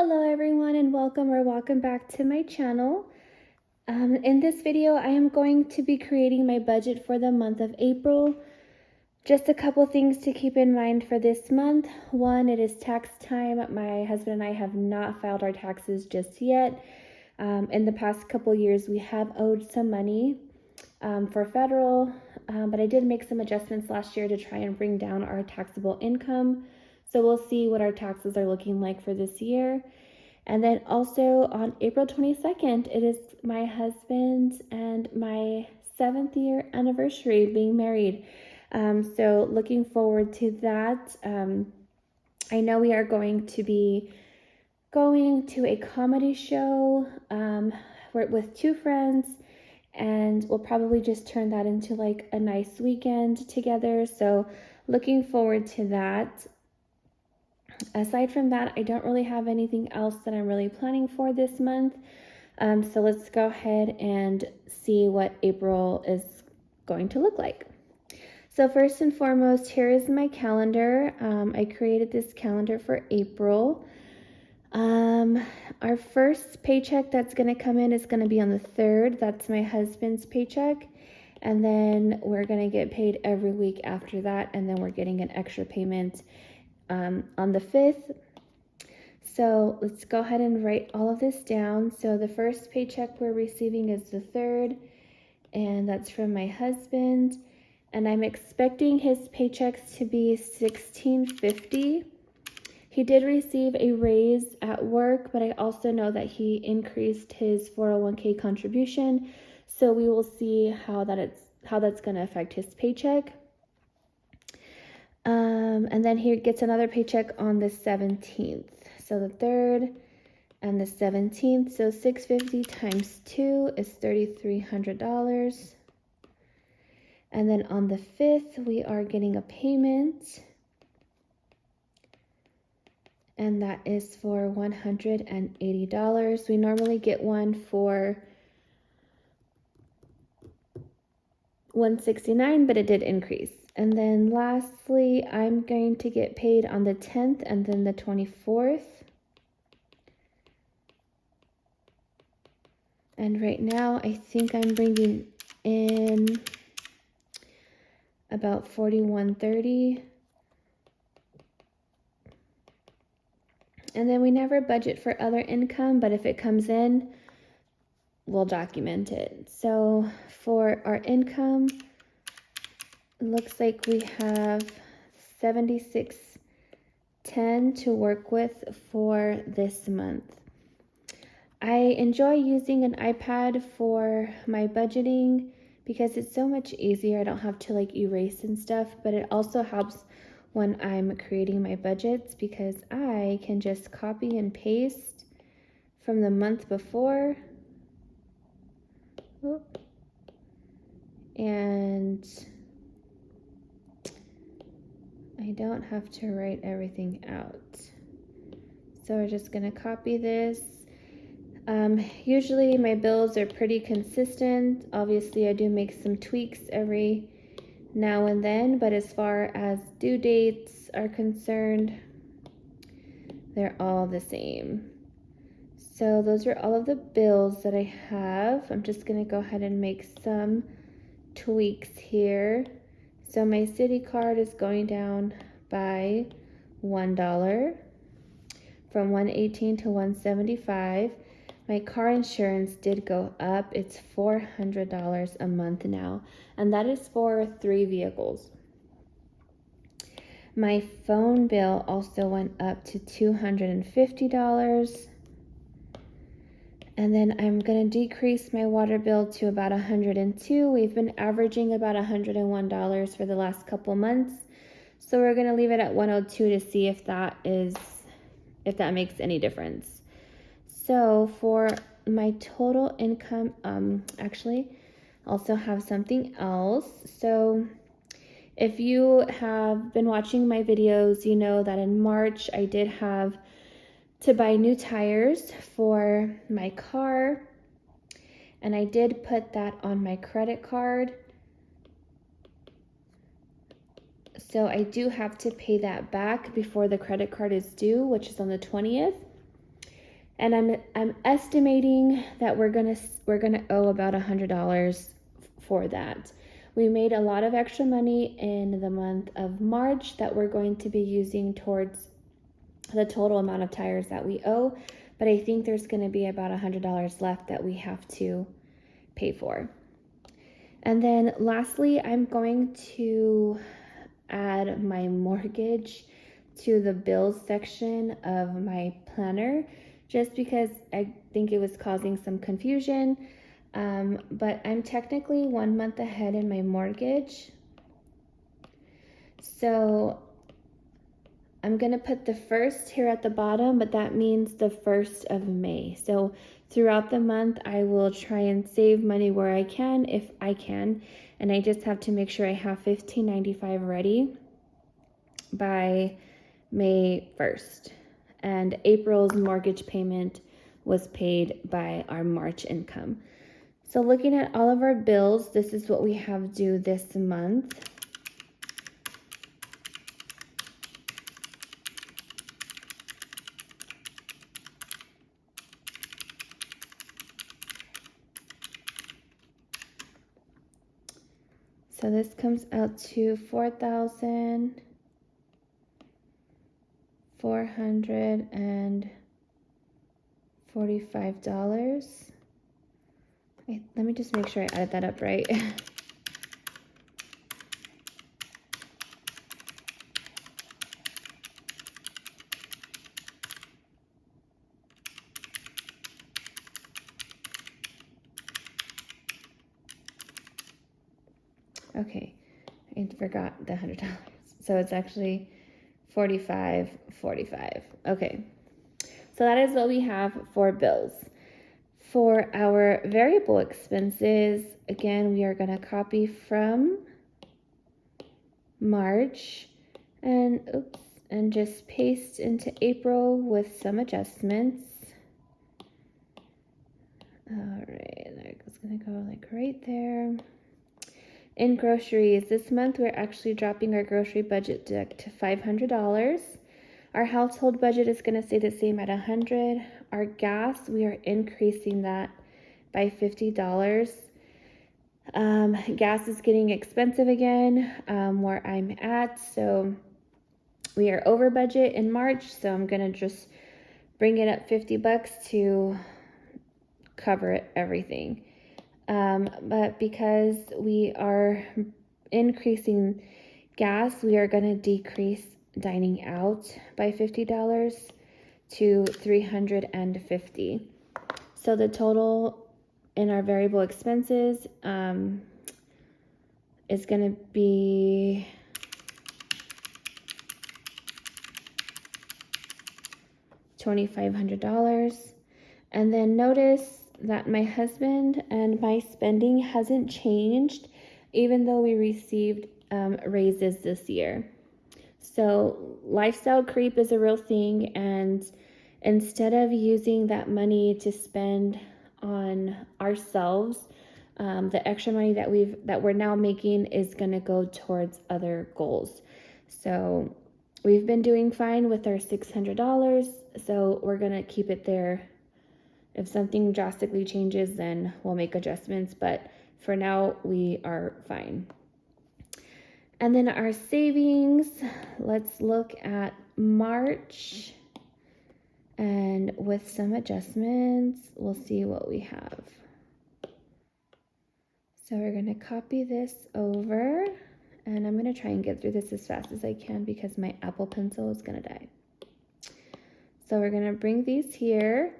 Hello everyone and welcome back to my channel. In this video I am going to be creating my budget for the month of April. Just a couple things to keep in mind for this month. One, it is tax time. My husband and I have not filed our taxes just yet. In the past couple years we have owed some money for federal, but I did make some adjustments last year to try and bring down our taxable income. So we'll see what our taxes are looking like for this year. And then also on April 22nd, it is my husband and my 7th year anniversary being married. So looking forward to that. I know we are going to be going to a comedy show with two friends, and we'll probably just turn that into like a nice weekend together. So looking forward to that. Aside from that, I don't really have anything else that I'm really planning for this month. So let's go ahead and see what April is going to look like. So first and foremost, here is my calendar. I created this calendar for April. Our first paycheck that's going to come in is going to be on the 3rd. That's my husband's paycheck. And then we're going to get paid every week after that. And then we're getting an extra payment on the 5th. So let's go ahead and write all of this down. So the first paycheck we're receiving is the 3rd, and that's from my husband. And I'm expecting his paychecks to be $16.50. He did receive a raise at work, but I also know that he increased his 401k contribution. So we will see how that's going to affect his paycheck. And then he gets another paycheck on the 17th. So the 3rd and the 17th. So $650 times 2 is $3,300. And then on the 5th, we are getting a payment. And that is for $180. We normally get one for $169, but it did increase. And then lastly, I'm going to get paid on the 10th and then the 24th. And right now, I think I'm bringing in about $41.30. And then we never budget for other income, but if it comes in, we'll document it. So for our income, it looks like we have $76.10 to work with for this month. I enjoy using an iPad for my budgeting because it's so much easier. I don't have to like erase and stuff, but it also helps when I'm creating my budgets because I can just copy and paste from the month before. And I don't have to write everything out. So we're just gonna copy this. Usually my bills are pretty consistent. Obviously I do make some tweaks every now and then, but as far as due dates are concerned, they're all the same. So those are all of the bills that I have. I'm just gonna go ahead and make some tweaks here. So my city card is going down by $1 from $118 to $175. My car insurance did go up. It's $400 a month now, and that is for 3 vehicles. My phone bill also went up to $250. And then I'm going to decrease my water bill to about $102. We've been averaging about $101 for the last couple months. So we're going to leave it at $102 to see if that makes any difference. So for my total income, actually also have something else. So if you have been watching my videos, you know that in March I did have to buy new tires for my car, and I did put that on my credit card. So I do have to pay that back before the credit card is due, which is on the 20th. And I'm estimating that we're gonna owe about $100 for that. We made a lot of extra money in the month of March that we're going to be using towards the total amount of tires that we owe, but I think there's going to be about $100 left that we have to pay for. And then lastly, I'm going to add my mortgage to the bills section of my planner, just because I think it was causing some confusion. But I'm technically 1 month ahead in my mortgage. So I'm going to put the 1st here at the bottom, but that means the 1st of May. So throughout the month, I will try and save money where I can, if I can. And I just have to make sure I have $15.95 ready by May 1st. And April's mortgage payment was paid by our March income. So looking at all of our bills, this is what we have due this month. So this comes out to $4,445. Let me just make sure I added that up right. Okay, I forgot the $100. So it's actually $45.45. Okay, so that is what we have for bills. For our variable expenses, again, we are going to copy from March and just paste into April with some adjustments. All right, it's going to go like right there. In groceries, this month we're actually dropping our grocery budget to $500. Our household budget is going to stay the same at $100. Our gas, we are increasing that by $50. Gas is getting expensive again where I'm at, so we are over budget in March, so I'm going to just bring it up $50 to cover everything. But because we are increasing gas, we are going to decrease dining out by $50 to $350. So the total in our variable expenses is going to be $2,500. And then notice that my husband and my spending hasn't changed, even though we received raises this year. So lifestyle creep is a real thing, and instead of using that money to spend on ourselves, the extra money that we're now making is going to go towards other goals. So we've been doing fine with our $600, so we're going to keep it there. If something drastically changes, then we'll make adjustments, but for now we are fine. And then our savings, let's look at March, and with some adjustments, we'll see what we have. So we're going to copy this over, and I'm going to try and get through this as fast as I can because my Apple Pencil is going to die. So we're going to bring these here.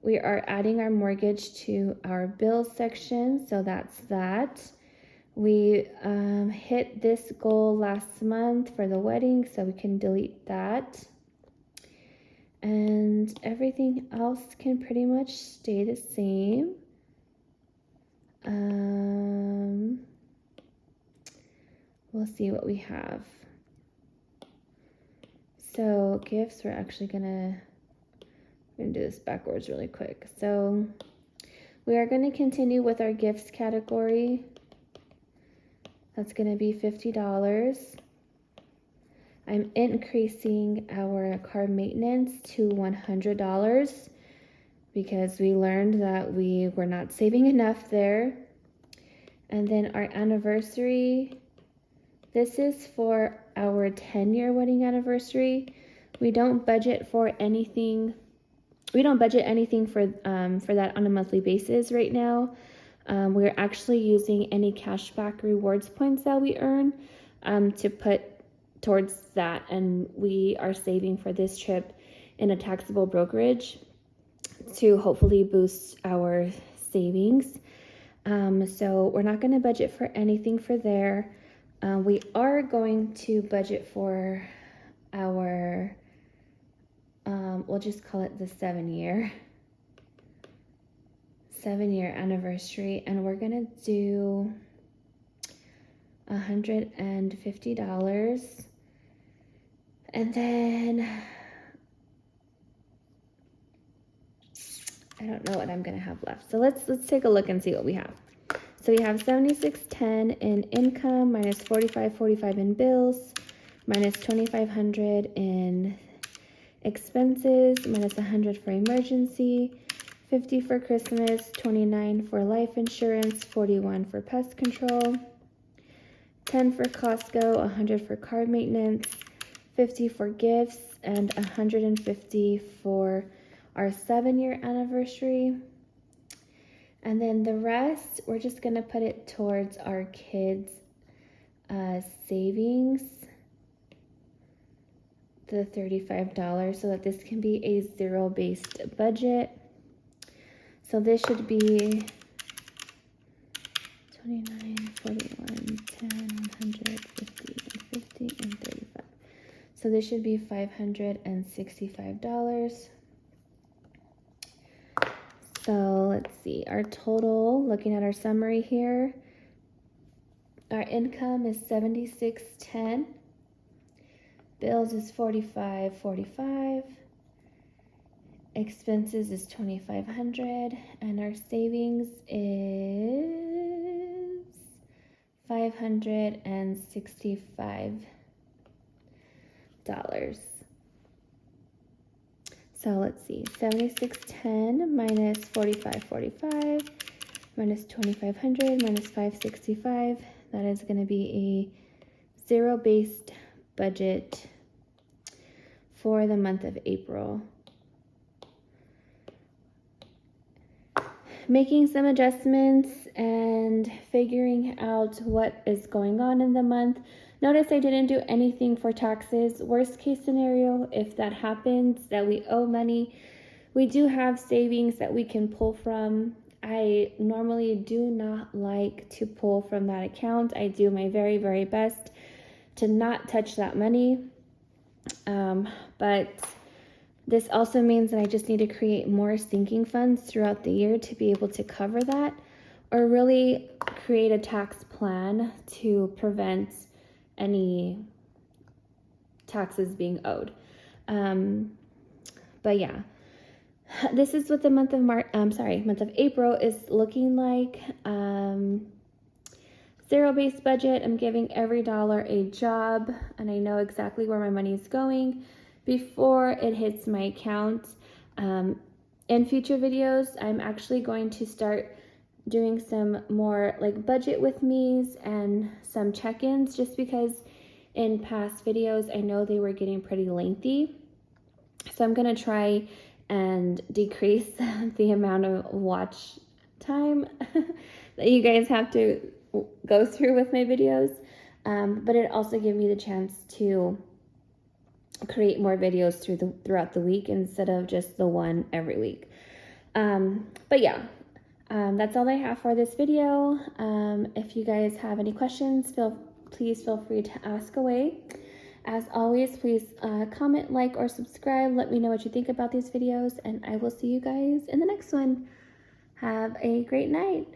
We are adding our mortgage to our bills section, so that's that. We hit this goal last month for the wedding, so we can delete that. And everything else can pretty much stay the same. We'll see what we have. So gifts, we're actually gonna do this backwards really quick. So we are going to continue with our gifts category. That's going to be $50. I'm increasing our car maintenance to $100 because we learned that we were not saving enough there. And then our anniversary, this is for our 10-year wedding anniversary. We don't budget for anything. We don't budget anything for that on a monthly basis right now. We're actually using any cashback rewards points that we earn to put towards that, and we are saving for this trip in a taxable brokerage to hopefully boost our savings. So we're not going to budget for anything for there. We are going to budget for our, we'll just call it the 7-year anniversary, and we're going to do $150. And then I don't know what I'm going to have left. So let's take a look and see what we have. So we have $76.10 in income, minus $45.45 in bills, minus $2,500 in expenses, minus $100 for emergency, $50 for Christmas, $29 for life insurance, $41 for pest control, $10 for Costco, $100 for car maintenance, $50 for gifts, and $150 for our 7-year anniversary. And then the rest, we're just gonna put it towards our kids' savings, the $35, so that this can be a zero-based budget. So this should be 29, 41, 10, 100, 50, and 50, and 35. So this should be $565. So let's see, our total, looking at our summary here, our income is $76.10, bills is $45.45, expenses is $2,500, and our savings is $565. So let's see, 7610 minus 4545 minus 2500 minus 565. That is going to be a zero-based budget for the month of April. Making some adjustments and figuring out what is going on in the month. Notice I didn't do anything for taxes. Worst case scenario, if that happens, that we owe money, we do have savings that we can pull from. I normally do not like to pull from that account. I do my very, very best to not touch that money. But this also means that I just need to create more sinking funds throughout the year to be able to cover that, or really create a tax plan to prevent any taxes being owed. But yeah, this is what the month of April is looking like. Zero-based budget. I'm giving every dollar a job, and I know exactly where my money is going before it hits my account. In future videos, I'm actually going to start doing some more like budget with me's and some check-ins, just because in past videos I know they were getting pretty lengthy. So I'm going to try and decrease the amount of watch time that you guys have to go through with my videos. But it also gives me the chance to create more videos throughout the week instead of just the one every week. But yeah, that's all I have for this video. If you guys have any questions, please feel free to ask away. As always, please comment, like, or subscribe. Let me know what you think about these videos, and I will see you guys in the next one. Have a great night.